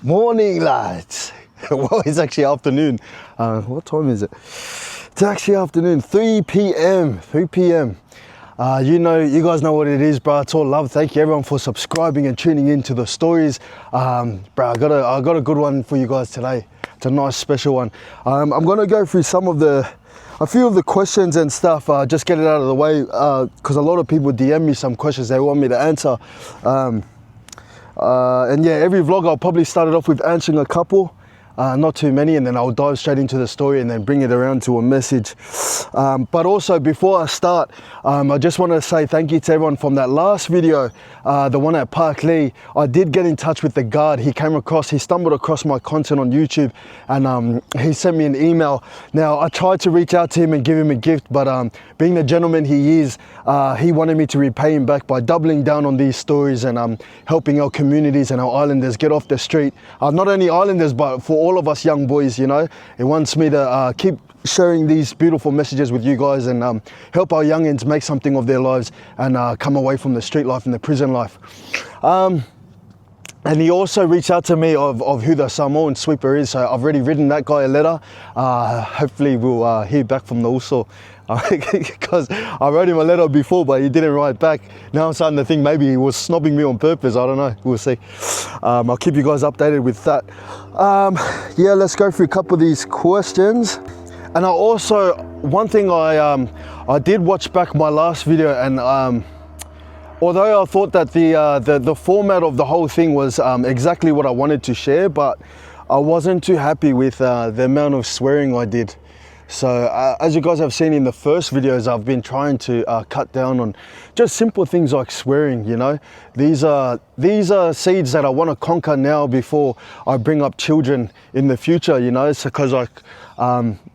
Morning, lads. Well, it's actually afternoon. What time is it? It's actually afternoon, 3 p.m. 3 p.m. You guys know what it is, bro. It's all love. Thank you everyone for subscribing and tuning in to the stories. Bro, I got a good one for you guys today. It's a nice special one. I'm gonna go through a few of the questions and stuff, just get it out of the way, because a lot of people DM me some questions they want me to answer. And yeah, every vlog I'll probably start it off with answering a couple, not too many, and then I'll dive straight into the story and then bring it around to a message. But also, before I start, I just want to say thank you to everyone from that last video, the one at Park Lee. I did get in touch with the guard. He stumbled across my content on YouTube, and he sent me an email. Now, I tried to reach out to him and give him a gift, but being the gentleman he is, he wanted me to repay him back by doubling down on these stories and helping our communities and our islanders get off the street. Not only islanders, but for all of us young boys, you know. He wants me to keep sharing these beautiful messages with you guys and help our youngins make something of their lives and come away from the street life and the prison life. And he also reached out to me of who the Samoan sweeper is, so I've already written that guy a letter. Hopefully we'll hear back from the Uso, because I wrote him a letter before, but he didn't write back. Now I'm starting to think maybe he was snobbing me on purpose. I don't know, we'll see. I'll keep you guys updated with that. Yeah, let's go through a couple of these questions. And I also, one thing I did watch back my last video, and although I thought that the format of the whole thing was exactly what I wanted to share, but I wasn't too happy with the amount of swearing I did. So as you guys have seen in the first videos, I've been trying to cut down on just simple things like swearing, you know. These are seeds that I want to conquer now before I bring up children in the future, you know. So because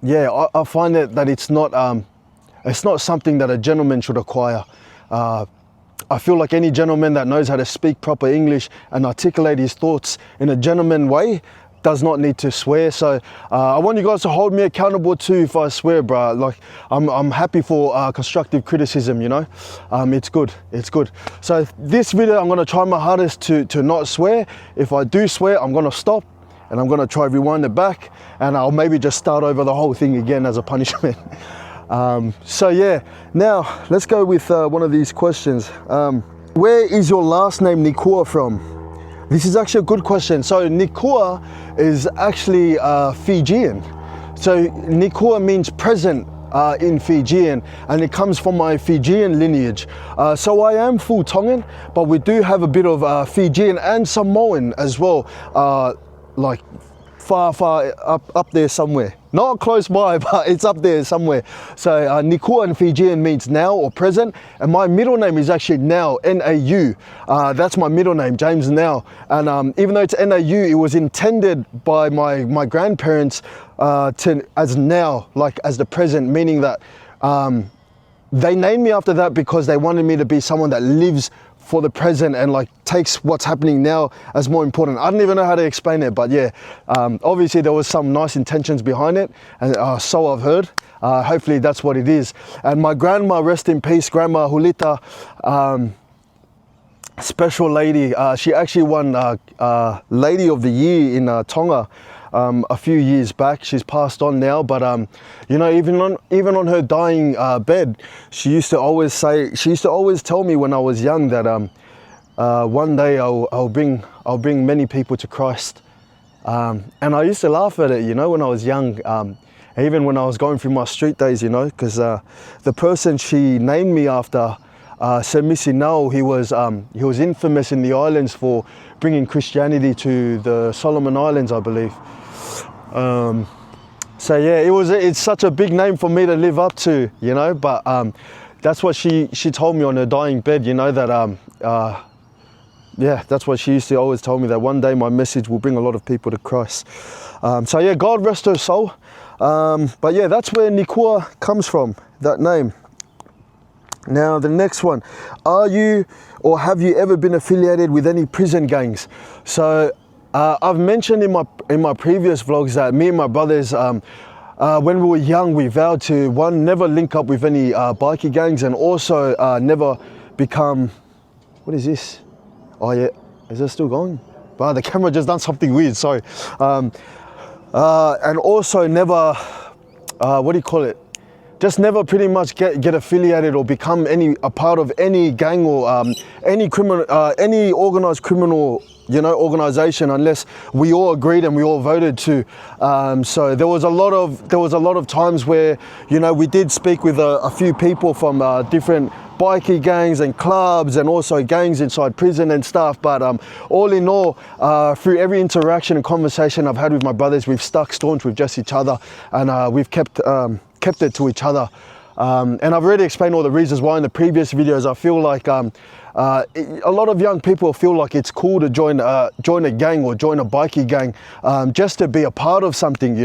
yeah, I find that it's not something that a gentleman should acquire. I feel like any gentleman that knows how to speak proper English and articulate his thoughts in a gentleman way does not need to swear. So I want you guys to hold me accountable too if I swear, bro. Like I'm happy for constructive criticism, you know. It's good, it's good. So this video, I'm gonna try my hardest to not swear. If I do swear, I'm gonna stop and I'm gonna try rewind it back, and I'll maybe just start over the whole thing again as a punishment. So yeah, now let's go with one of these questions. Where is your last name Nikua from? This is actually a good question. So Nikua is actually Fijian. So Nikua means present in Fijian, and it comes from my Fijian lineage. So I am full Tongan, but we do have a bit of Fijian and Samoan as well, like far up there somewhere. Not close by, but it's up there somewhere. So Nikua in Fijian means now or present, and my middle name is actually Now, N-A-U. That's my middle name, James Now. And even though it's N-A-U, it was intended by my grandparents as Now, like as the present, meaning that they named me after that because they wanted me to be someone that lives for the present and like takes what's happening now as more important. I don't even know how to explain it, but yeah, obviously there was some nice intentions behind it, and so I've heard. Hopefully that's what it is. And my grandma, rest in peace, Grandma Hulita, special lady. She actually won Lady of the Year in Tonga a few years back. She's passed on now, but you know, even on her dying bed, she used to always tell me when I was young that one day I'll bring many people to Christ. And I used to laugh at it, you know, when I was young, even when I was going through my street days, you know, because the person she named me after, Sir Missy Nau, he was infamous in the islands for bringing Christianity to the Solomon Islands, I believe. So yeah, it's such a big name for me to live up to, you know, but that's what she told me on her dying bed, you know, that yeah, that's what she used to always tell me, that one day my message will bring a lot of people to Christ. So yeah, God rest her soul. But yeah, that's where Nikua comes from, that name. Now the next one, are you or have you ever been affiliated with any prison gangs? So I've mentioned in my previous vlogs that me and my brothers, when we were young, we vowed to, one, never link up with any bikie gangs, and also never become, what is this? Oh yeah, is that still going? But the camera just done something weird, sorry. And also never, what do you call it? Just never pretty much get affiliated or become a part of any gang or any organized criminal, organization, unless we all agreed and we all voted to. So there was a lot of times where, we did speak with a few people from different bikie gangs and clubs and also gangs inside prison and stuff. But all in all, through every interaction and conversation I've had with my brothers, we've stuck staunch with just each other, and we've kept it to each other. And I've already explained all the reasons why in the previous videos. I feel like a lot of young people feel like it's cool to join a gang or join a bikie gang just to be a part of something,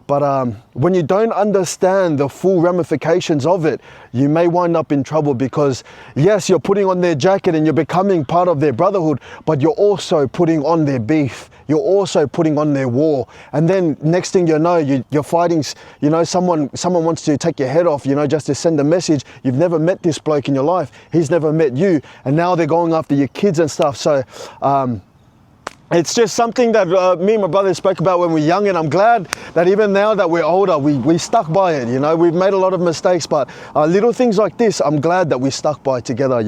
But when you don't understand the full ramifications of it, you may wind up in trouble, because yes, you're putting on their jacket and you're becoming part of their brotherhood, but you're also putting on their beef. You're also putting on their war. And then next thing you know, you're fighting, someone wants to take your head off, just to send a message. You've never met this bloke in your life. He's never met you. And now they're going after your kids and stuff. So it's just something that me and my brother spoke about when we were young, and I'm glad that even now that we're older, we stuck by it, We've made a lot of mistakes, but little things like this, I'm glad that we stuck by together,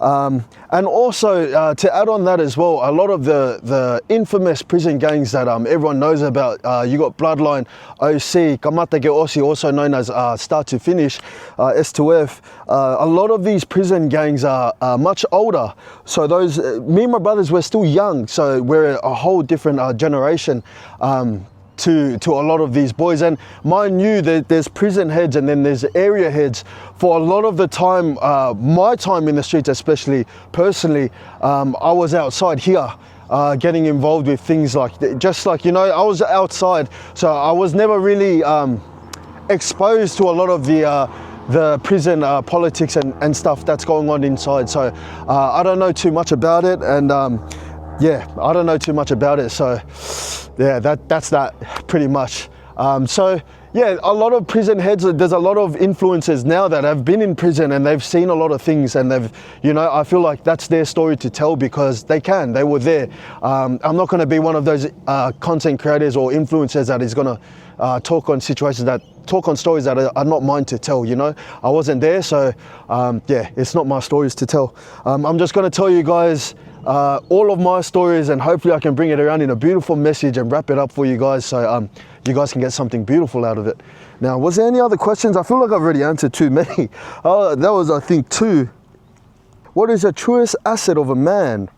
And also to add on that as well, a lot of the infamous prison gangs that everyone knows about, you got Bloodline, OC, Kamata Ge Osi, also known as Start to Finish, S2F. A lot of these prison gangs are much older. So me and my brothers, we're still young, so we're a whole different generation. To a lot of these boys, and mind you, there's prison heads and then there's area heads. For a lot of the time, my time in the streets, especially personally, I was outside here getting involved with things like, I was outside, so I was never really exposed to a lot of the prison politics and stuff that's going on inside. So I don't know too much about it, and I don't know too much about it. So yeah, that's that pretty much. So yeah, a lot of prison heads, there's a lot of influencers now that have been in prison and they've seen a lot of things, and they've, I feel like that's their story to tell, because they were there. I'm not going to be one of those content creators or influencers that is going to talk on stories that are not mine to tell, I wasn't there, so yeah, it's not my stories to tell. I'm just going to tell you guys all of my stories, and hopefully I can bring it around in a beautiful message and wrap it up for you guys, so you guys can get something beautiful out of it. Now, was there any other questions? I feel like I've already answered too many. That was, I think, 2. What is the truest asset of a man?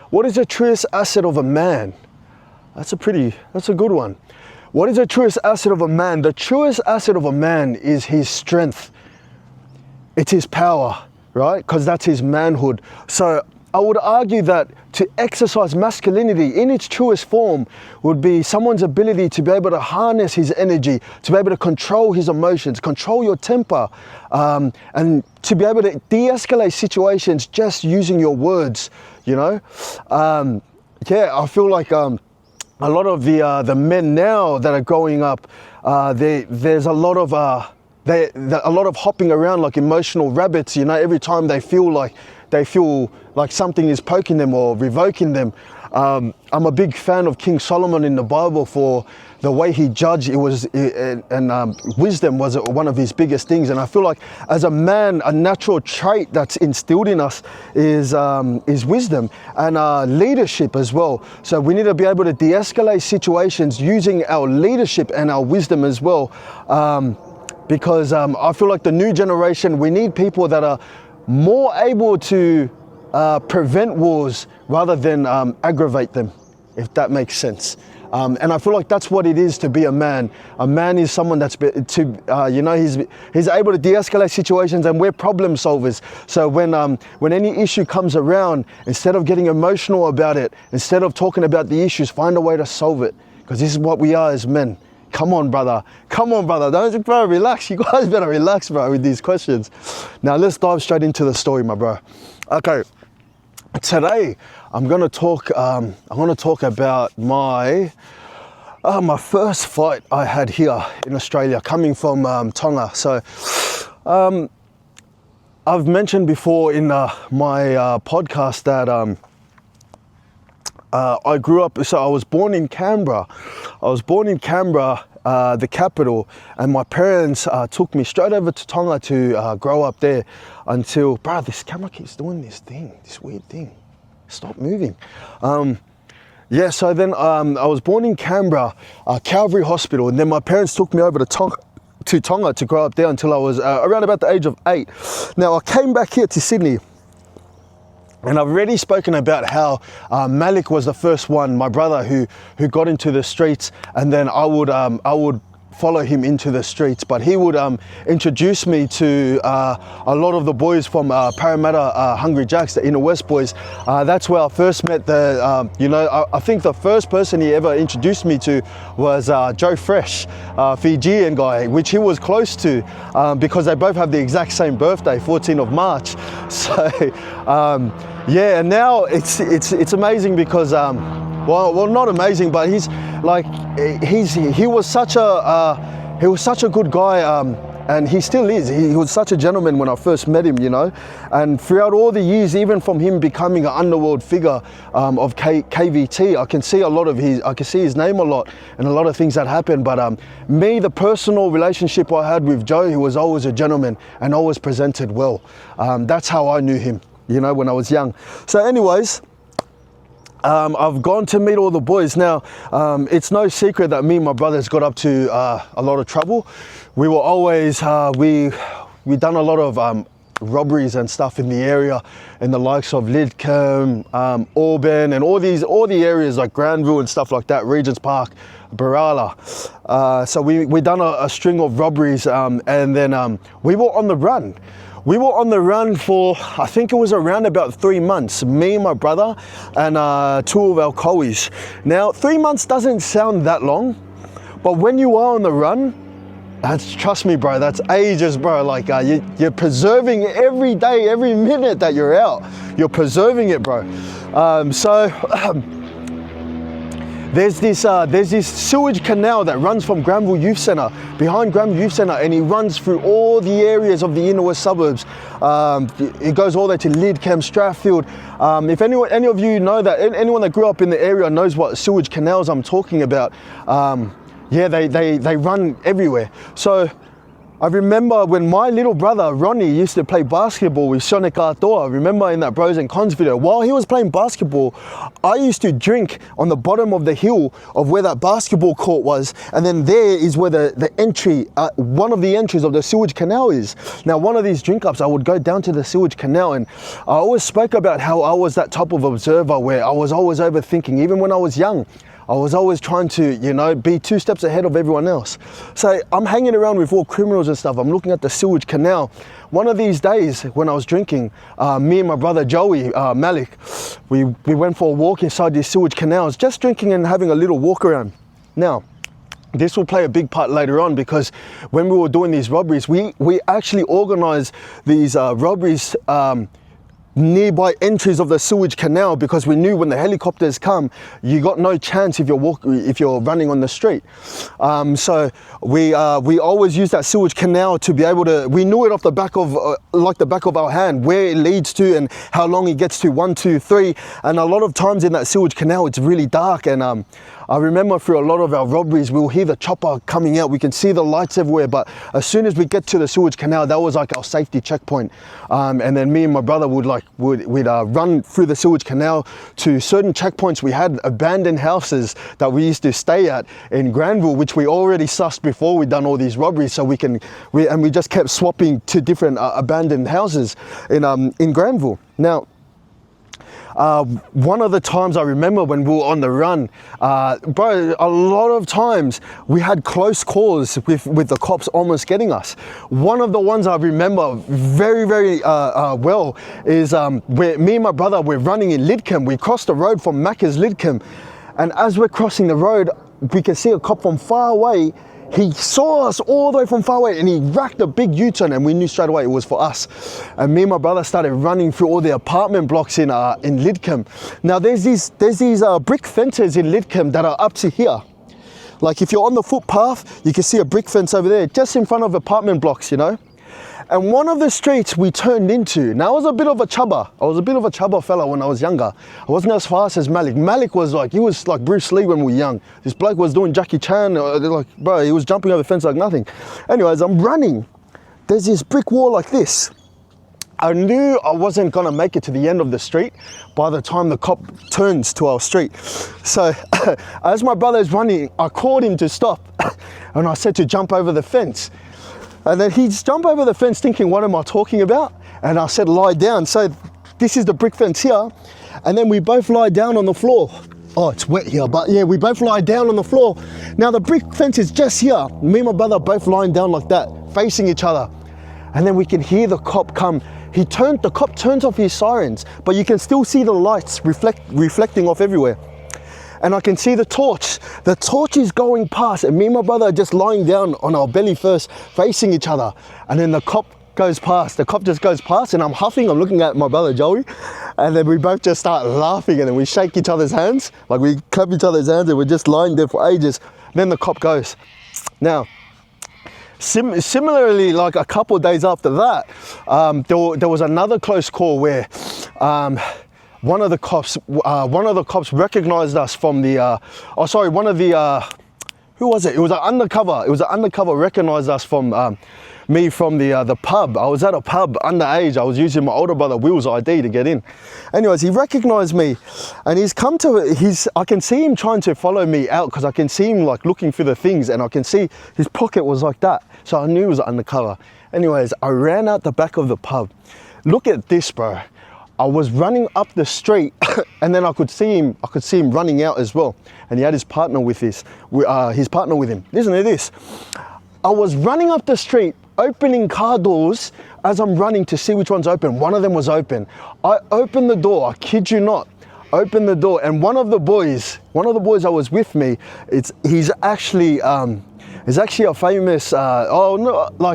What is the truest asset of a man? That's a good one. What is the truest asset of a man? The truest asset of a man is his strength. It's his power, right? Because that's his manhood. So I would argue that to exercise masculinity in its truest form would be someone's ability to be able to harness his energy, to be able to control his emotions, control your temper, and to be able to de-escalate situations just using your words, Yeah, I feel like a lot of the men now that are growing up, there's a lot of hopping around like emotional rabbits, every time they feel like something is poking them or revoking them. I'm a big fan of King Solomon in the Bible for the way he judged. Wisdom was one of his biggest things. And I feel like as a man, a natural trait that's instilled in us is wisdom and leadership as well. So we need to be able to de-escalate situations using our leadership and our wisdom as well. Because I feel like the new generation, we need people that are more able to prevent wars rather than aggravate them, if that makes sense. And I feel like that's what it is to be a man. A man is someone that's he's able to de-escalate situations, and we're problem solvers. So when any issue comes around, instead of getting emotional about it, instead of talking about the issues, find a way to solve it, because this is what we are as men. Come on, brother. Don't, bro, relax. You guys better relax, bro, with these questions. Now let's dive straight into the story, my bro. Okay. Today I'm going to talk about my first fight I had here in Australia, coming from Tonga. So I've mentioned before in my podcast that I grew up, so I was born in Canberra. The capital, and my parents took me straight over to Tonga to grow up there until, bro, this camera keeps doing this weird thing. Stop moving. Yeah, so then I was born in Canberra, Calvary Hospital, and then my parents took me over to Tonga to grow up there until I was around about the age of 8. Now I came back here to Sydney, and I've already spoken about how Malik was the first one, my brother, who got into the streets, and then I would follow him into the streets. But he would introduce me to a lot of the boys from Parramatta, Hungry Jacks, the Inner West boys. That's where I first met the, I think the first person he ever introduced me to was Joe Fresh, Fijian guy, which he was close to because they both have the exact same birthday, 14th of March. So, yeah, and now it's amazing because, well, not amazing, but he was such a good guy, and he still is. He was such a gentleman when I first met him, you know. And throughout all the years, even from him becoming an underworld figure of KVT, I can see his name a lot and a lot of things that happened. But me, the personal relationship I had with Joe, he was always a gentleman and always presented well. That's how I knew him, you know, when I was young. So anyways, I've gone to meet all the boys. Now, it's no secret that me and my brothers got up to a lot of trouble. We were always, we done a lot of robberies and stuff in the area, in the likes of Lidcombe, Auburn, and all the areas like Granville and stuff like that, Regents Park, Barala. So we done a string of robberies, and then we were on the run. We were on the run for, I think it was around about 3 months, me and my brother and 2 of our coes. Now, 3 months doesn't sound that long, but when you are on the run, trust me, bro, that's ages, bro. Like you're preserving every day, every minute that you're out. You're preserving it, bro. There's this sewage canal that runs from Granville Youth Centre, behind Granville Youth Centre, and it runs through all the areas of the inner west suburbs. It goes all the way to Lidcombe, Strathfield. If any of you know that, anyone that grew up in the area knows what sewage canals I'm talking about. Yeah, they run everywhere. So I remember when my little brother, Ronnie, used to play basketball with Sonic Artoa. I remember in that Bros and Cons video, while he was playing basketball, I used to drink on the bottom of the hill of where that basketball court was. And then there is where the entry, one of the entries of the sewage canal is. Now, one of these drink ups, I would go down to the sewage canal, and I always spoke about how I was that type of observer where I was always overthinking, even when I was young. I was always trying to, you know, be 2 steps ahead of everyone else. So I'm hanging around with all criminals and stuff. I'm looking at the sewage canal. One of these days when I was drinking, me and my brother Joey, Malik, we went for a walk inside these sewage canals, just drinking and having a little walk around. Now, this will play a big part later on, because when we were doing these robberies, we actually organized these robberies nearby entries of the sewage canal, because we knew when the helicopters come, you got no chance if you're running on the street. So we always use that sewage canal to be able to. We knew it off the back of like the back of our hand, where it leads to and how long it gets to. 1, 2, 3. And a lot of times in that sewage canal, it's really dark. And I remember through a lot of our robberies, we'll hear the chopper coming out. We can see the lights everywhere, but as soon as we get to the sewage canal, that was like our safety checkpoint. And then me and my brother would run through the sewage canal to certain checkpoints. We had abandoned houses that we used to stay at in Granville, which we already sussed before we'd done all these robberies. So we just kept swapping to different abandoned houses in Granville. Now, one of the times I remember when we were on the run, bro, a lot of times we had close calls with the cops almost getting us. One of the ones I remember very, very well is where me and my brother were running in Lidcombe. We crossed the road from Macca's Lidcombe, and as we're crossing the road, we can see a cop from far away. He saw us all the way from far away, and he racked a big U-turn, and we knew straight away it was for us. And me and my brother started running through all the apartment blocks in Lidcombe. Now there's these brick fences in Lidcombe that are up to here. Like if you're on the footpath, you can see a brick fence over there, just in front of apartment blocks, you know. And one of the streets we turned into, now I was a bit of a chubber. I was a bit of a chubber fella when I was younger. I wasn't as fast as Malik. Malik was like, he was like Bruce Lee when we were young. This bloke was doing Jackie Chan, like, bro, he was jumping over the fence like nothing. Anyways, I'm running. There's this brick wall like this. I knew I wasn't gonna make it to the end of the street by the time the cop turns to our street. So as my brother is running, I called him to stop and I said to jump over the fence. And then he's jumped over the fence thinking, what am I talking about? And I said, lie down. So this is the brick fence here. And then we both lie down on the floor. Oh, it's wet here, but yeah, we both lie down on the floor. Now the brick fence is just here. Me and my brother both lying down like that, facing each other. And then we can hear the cop come. The cop turns off his sirens, but you can still see the lights reflecting off everywhere. And I can see the torch. The torch is going past, and me and my brother are just lying down on our belly first, facing each other. And then the cop goes past. The cop just goes past, and I'm huffing. I'm looking at my brother Joey, and then we both just start laughing, and then we shake each other's hands, like we clap each other's hands, and we're just lying there for ages. Then the cop goes. Now, similarly, like a couple of days after that, there was another close call where one of the cops recognized us from the who was it? It was an undercover. It was an undercover recognized us from me from the pub. I was at a pub underage. I was using my older brother Will's ID to get in. Anyways, he recognized me, and I can see him trying to follow me out because I can see him like looking through the things, and I can see his pocket was like that. So I knew he was undercover. Anyways, I ran out the back of the pub. Look at this, bro. I was running up the street and then I could see him running out as well. And he had his partner with him. Listen to this. I was running up the street, opening car doors as I'm running to see which one's open. One of them was open. I opened the door, I kid you not, opened the door, and one of the boys that was with me, he's actually a famous,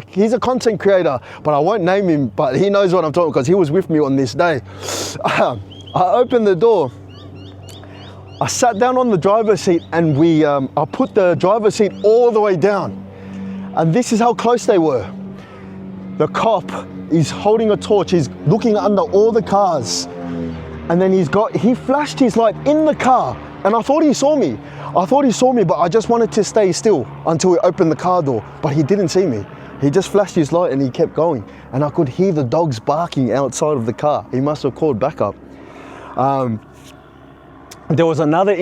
he's a content creator, but I won't name him, but he knows what I'm talking because he was with me on this day. I opened the door, I sat down on the driver's seat, and I put the driver's seat all the way down. And this is how close they were. The cop is holding a torch, he's looking under all the cars. And then he flashed his light in the car, and I thought he saw me. But I just wanted to stay still until he opened the car door, but he didn't see me. He just flashed his light and he kept going. And I could hear the dogs barking outside of the car. He must have called backup. There was another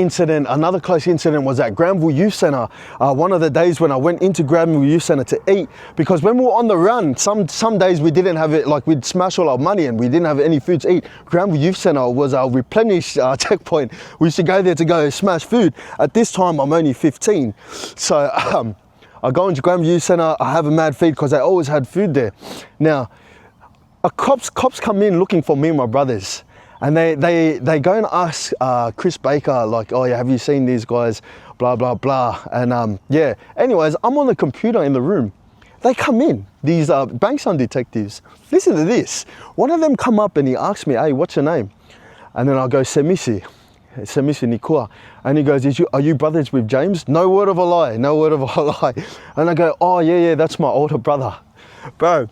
close incident was at Granville Youth Centre. One of the days when I went into Granville Youth Centre to eat, because when we were on the run, some days we didn't have it, like we'd smash all our money and we didn't have any food to eat. Granville Youth Centre was our replenish checkpoint. We used to go there to go smash food. At this time, I'm only 15. So I go into Granville Youth Centre, I have a mad feed because they always had food there. Now, cops come in looking for me and my brothers. And they go and ask Chris Baker, like, oh yeah, have you seen these guys, blah, blah, blah. And yeah, anyways, I'm on the computer in the room. They come in, these Bankstown detectives. Listen to this. One of them come up and he asks me, hey, what's your name? And then I go, Semisi Nikua. And he goes, are you brothers with James? No word of a lie, no word of a lie. And I go, oh yeah, that's my older brother. Bro.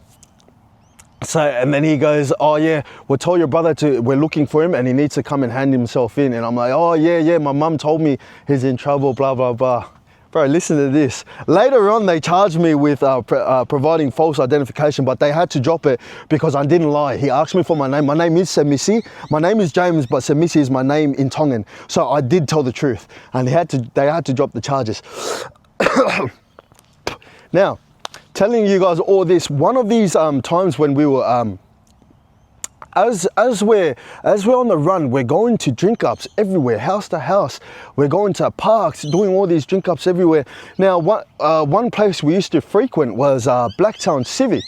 So, and then he goes, oh yeah, we'll tell your brother we're looking for him and he needs to come and hand himself in. And I'm like, oh yeah, my mum told me he's in trouble, blah, blah, blah. Bro, listen to this. Later on, they charged me with providing false identification, but they had to drop it because I didn't lie. He asked me for my name. My name is Semisi. My name is James, but Semisi is my name in Tongan. So I did tell the truth, and they had to drop the charges. Now, telling you guys all this, one of these times when we were as we're on the run, we're going to drink ups everywhere, house to house. We're going to parks, doing all these drink ups everywhere. Now, one place we used to frequent was Blacktown Civic.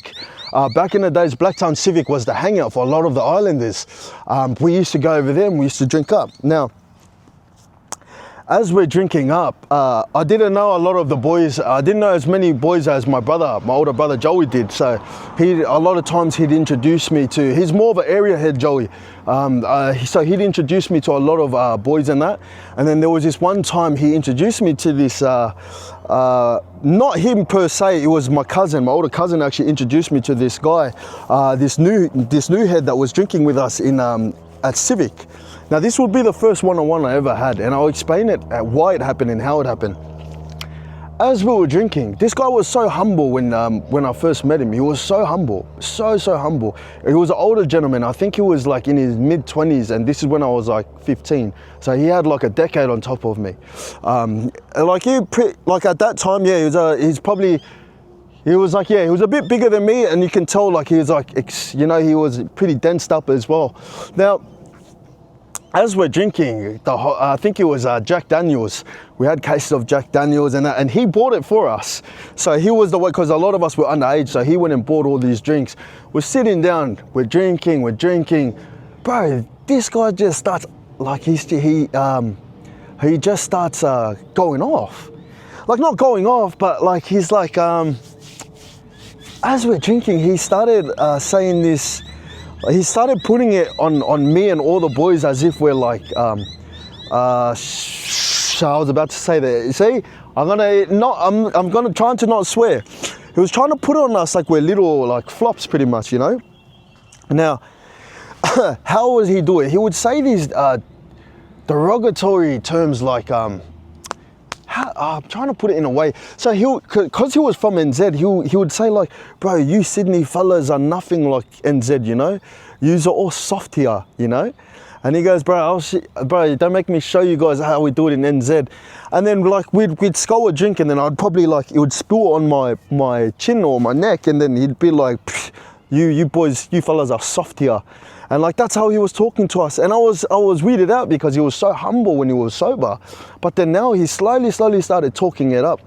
Back in the days, Blacktown Civic was the hangout for a lot of the islanders. We used to go over there and we used to drink up. Now, as we're drinking up, I didn't know a lot of the boys. I didn't know as many boys as my older brother Joey did. So a lot of times he'd introduce me to, he's more of an area head, Joey. So he'd introduce me to a lot of boys and that. And then there was this one time he introduced me to this, not him per se, it was my cousin, my older cousin actually introduced me to this guy, this new head that was drinking with us at Civic. Now this would be the first one-on-one I ever had, and I'll explain it why it happened and how it happened. As we were drinking, this guy was so humble when I first met him. He was so humble, so humble. He was an older gentleman. I think he was like in his mid-20s, and this is when I was like 15. So he had like a decade on top of me. Like at that time, yeah, he was a bit bigger than me, and you can tell like he was like, you know, he was pretty densed up as well. Now, as we're drinking, I think it was Jack Daniels. We had cases of Jack Daniels and that, and he bought it for us. So he was the way, because a lot of us were underage, so he went and bought all these drinks. We're sitting down, we're drinking. Bro, this guy just starts, like he just starts going off. Like not going off, but like he's like, as we're drinking, he started saying this. He started putting it on me and all the boys as if we're like, I was about to say that. See, I'm gonna try to not swear. He was trying to put it on us like we're little like flops, pretty much, you know. Now, how would he do it? He would say these derogatory terms like, I'm trying to put it in a way. So because he was from NZ, he would say like, bro, you Sydney fellas are nothing like NZ, you know? Yous are all soft here, you know? And he goes, bro, don't make me show you guys how we do it in NZ. And then like we'd scull a drink, and then I'd probably like, it would spill on my chin or my neck, and then he'd be like, you boys, you fellas are soft here. And like, that's how he was talking to us. And I was weirded out because he was so humble when he was sober. But then now he slowly started talking it up.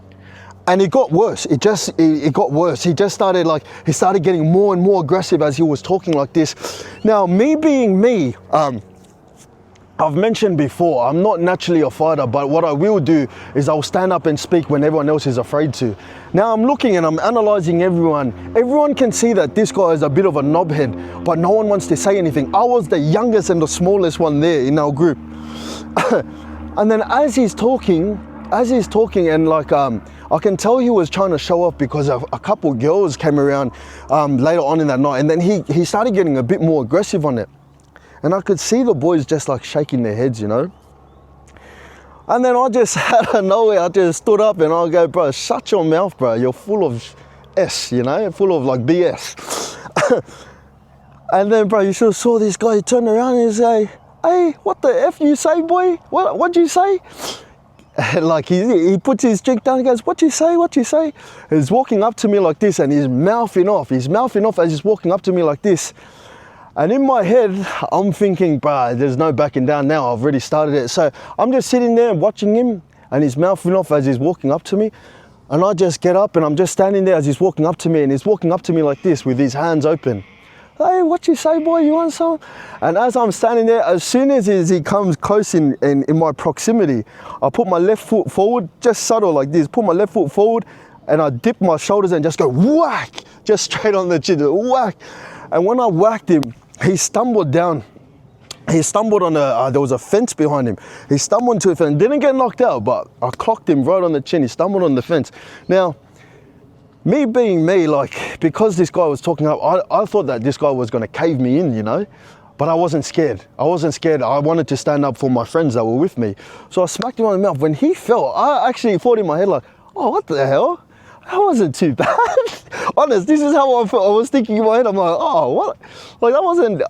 And it got worse. It got worse. He started getting more and more aggressive as he was talking like this. Now, me being me, I've mentioned before, I'm not naturally a fighter, but what I will do is I'll stand up and speak when everyone else is afraid to. Now I'm looking and I'm analyzing everyone. Everyone can see that this guy is a bit of a knobhead, but no one wants to say anything. I was the youngest and the smallest one there in our group. And then as he's talking and like, I can tell he was trying to show off because a couple girls came around later on in that night, and then he started getting a bit more aggressive on it. And I could see the boys just like shaking their heads, you know. And then I just, out of nowhere, I just stood up and I go, bro, shut your mouth, bro. You're full of S, you know, full of like BS. And then, bro, you should have saw this guy. He turned around and he say, hey, what the F you say, boy? What'd you say? And like he puts his drink down and goes, what you say? He's walking up to me like this, and he's mouthing off as he's walking up to me like this. And in my head, I'm thinking, bruh, there's no backing down now. I've already started it. So I'm just sitting there watching him, and he's mouthing off as he's walking up to me. And I just get up and I'm just standing there as he's walking up to me, and he's walking up to me like this with his hands open. Hey, what you say, boy? You want some? And as I'm standing there, as soon as he comes close in my proximity, I put my left foot forward, just subtle like this, put my left foot forward, and I dip my shoulders and just go whack, just straight on the chin, whack. And when I whacked him, he stumbled down. He stumbled on there was a fence behind him. He stumbled into a fence, didn't get knocked out, but I clocked him right on the chin. He stumbled on the fence. Now, me being me, like, because this guy was talking up, I thought that this guy was gonna cave me in, you know? But I wasn't scared. I wanted to stand up for my friends that were with me. So I smacked him on the mouth. When he fell, I actually thought in my head like, oh, what the hell? That wasn't too bad. Honest, this is how I felt. I was thinking in my head, I'm like, oh, what? Like,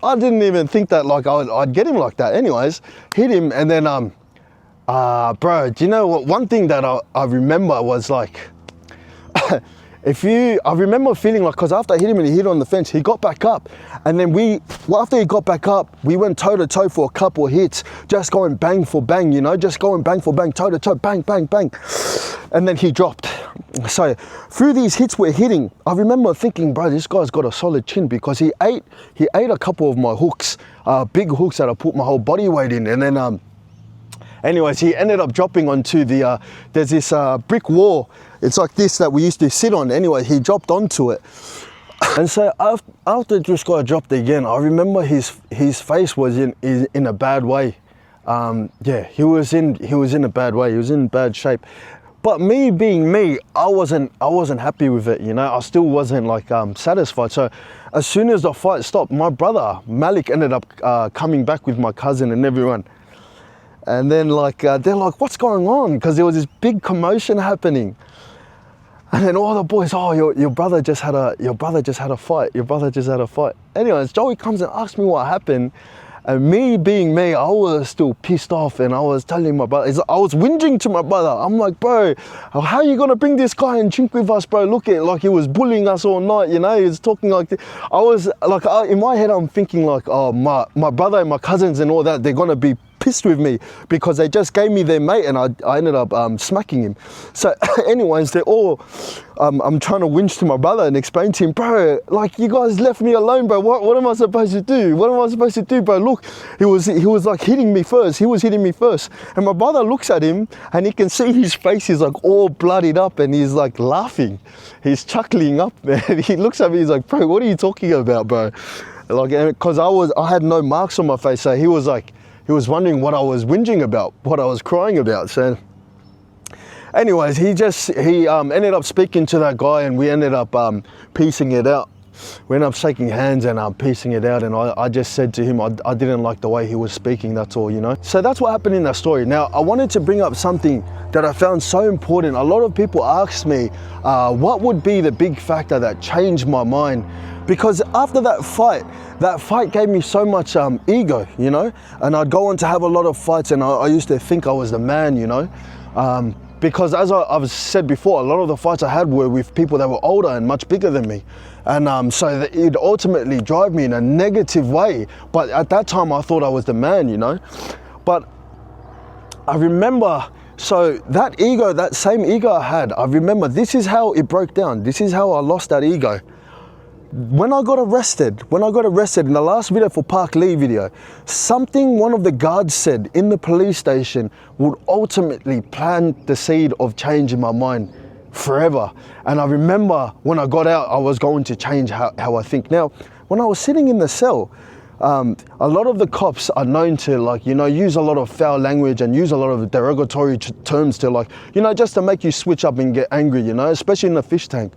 I didn't even think that like I'd get him like that. Anyways, hit him, and then, bro, do you know what? One thing that I remember was like, I remember feeling like, because after I hit him and he hit on the fence, he got back up. And then after he got back up, we went toe to toe for a couple of hits, just going bang for bang, you know, just going bang for bang, toe to toe, bang, bang, bang. And then he dropped. So through these hits we're hitting, I remember thinking, bro, this guy's got a solid chin, because he ate a couple of my hooks, big hooks that I put my whole body weight in. And then, Anyways, he ended up dropping onto the, there's this brick wall. It's like this that we used to sit on. Anyway, he dropped onto it. And so after this guy dropped again, I remember his face was in a bad way. Yeah, he was in a bad way. He was in bad shape. But me being me, I wasn't happy with it, you know. I still wasn't like satisfied. So as soon as the fight stopped, my brother Malik ended up coming back with my cousin and everyone. And then like they're like, "What's going on?" Because there was this big commotion happening. And then all the boys, "Oh, your brother just had a fight. Your brother just had a fight." Anyways, Joey comes and asks me what happened. And me being me, I was still pissed off, and I was telling my brother, I was whinging to my brother. I'm like, "Bro, how are you gonna bring this guy and drink with us, bro? Look at it, like he was bullying us all night, you know? He was talking like this." I was like, in my head, I'm thinking like, "Oh, my brother and my cousins and all that, they're gonna be pissed with me because they just gave me their mate," and I ended up smacking him. So anyways, they're all, I'm trying to whinge to my brother and explain to him, "Bro, like you guys left me alone, bro. What am I supposed to do? What am I supposed to do, bro? Look, he was like hitting me first. He was hitting me first." And my brother looks at him and he can see his face is like all bloodied up and he's like laughing. He's chuckling up, man. He looks at me, he's like, "Bro, what are you talking about, bro?" Like, because I had no marks on my face, so he was wondering what I was whinging about, what I was crying about. So anyways, he ended up speaking to that guy and we ended up piecing it out. We ended up shaking hands and piecing it out, and I just said to him I didn't like the way he was speaking, that's all, you know. So that's what happened in that story. Now, I wanted to bring up something that I found so important. A lot of people asked me what would be the big factor that changed my mind, because after that fight gave me so much ego, you know, and I'd go on to have a lot of fights and I used to think I was the man, you know. Because as I've said before, a lot of the fights I had were with people that were older and much bigger than me. And so that it ultimately drive me in a negative way. But at that time, I thought I was the man, you know. But I remember, so that ego, that same ego I had, I remember this is how it broke down. This is how I lost that ego. When I got arrested in the last video for Park Lee video, something one of the guards said in the police station would ultimately plant the seed of change in my mind forever. And I remember when I got out, I was going to change how I think. Now, when I was sitting in the cell, a lot of the cops are known to, like, you know, use a lot of foul language and use a lot of derogatory terms to, like, you know, just to make you switch up and get angry, you know, especially in the fish tank.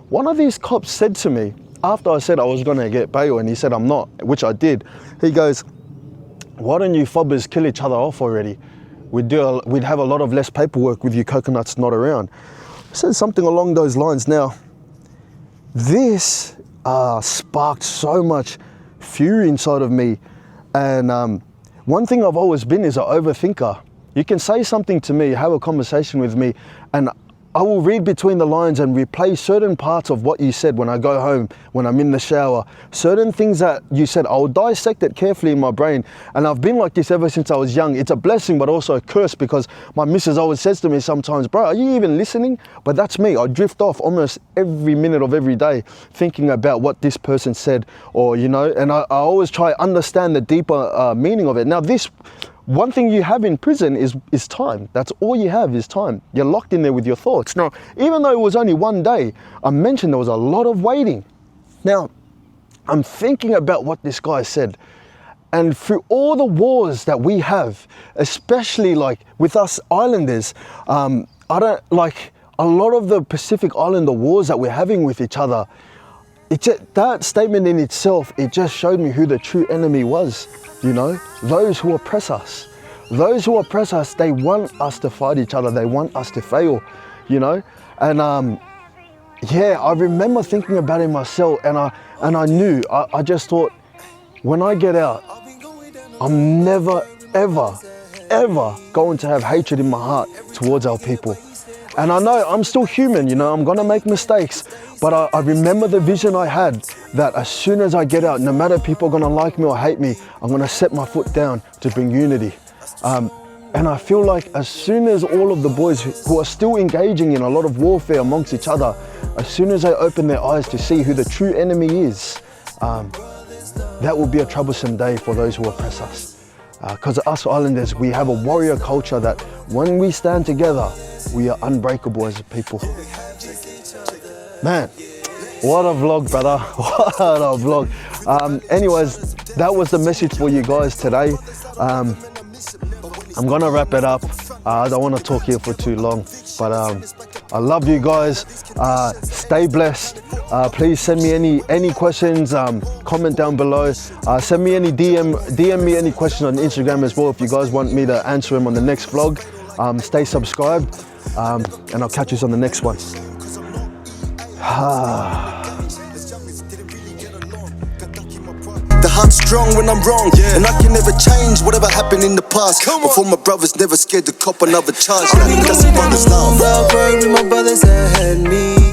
One of these cops said to me, after I said I was going to get bail and he said I'm not, which I did, he goes, "Why don't you fobbers kill each other off already? We'd have a lot of less paperwork with you coconuts not around." I said something along those lines. Now, this sparked so much fury inside of me. And one thing I've always been is an overthinker. You can say something to me, have a conversation with me, and I will read between the lines and replay certain parts of what you said when I go home, when I'm in the shower. Certain things that you said, I will dissect it carefully in my brain. And I've been like this ever since I was young. It's a blessing, but also a curse, because my missus always says to me sometimes, "Bro, are you even listening?" But that's me. I drift off almost every minute of every day thinking about what this person said, or, you know, and I always try to understand the deeper meaning of it. Now, this one thing you have in prison is time. That's all you have is time. You're locked in there with your thoughts. Now, even though it was only one day, I mentioned there was a lot of waiting. Now, I'm thinking about what this guy said. And through all the wars that we have, especially like with us islanders, I don't like a lot of the Pacific Islander wars that we're having with each other. That statement in itself, it just showed me who the true enemy was. You know, those who oppress us. Those who oppress us, they want us to fight each other. They want us to fail, you know. And yeah, I remember thinking about it myself, and I knew, I just thought, when I get out, I'm never, ever, ever going to have hatred in my heart towards our people. And I know I'm still human, you know, I'm gonna make mistakes, but I remember the vision I had that as soon as I get out, no matter people are gonna like me or hate me, I'm gonna set my foot down to bring unity. And I feel like as soon as all of the boys who are still engaging in a lot of warfare amongst each other, as soon as they open their eyes to see who the true enemy is, that will be a troublesome day for those who oppress us. Because us Islanders, we have a warrior culture that when we stand together, we are unbreakable as a people. Man, what a vlog, brother. What a vlog. Anyways, that was the message for you guys today. I'm gonna wrap it up. I don't want to talk here for too long, but I love you guys. Stay blessed. Please send me any questions. Comment down below. Send me any DM me any questions on Instagram as well if you guys want me to answer them on the next vlog. Stay subscribed, and I'll catch you on the next one. The hunt's strong when I'm wrong, and I can never change whatever happened in the past. Before my brothers never scared to cop another charge. That's a brother's love. With my brothers that had me.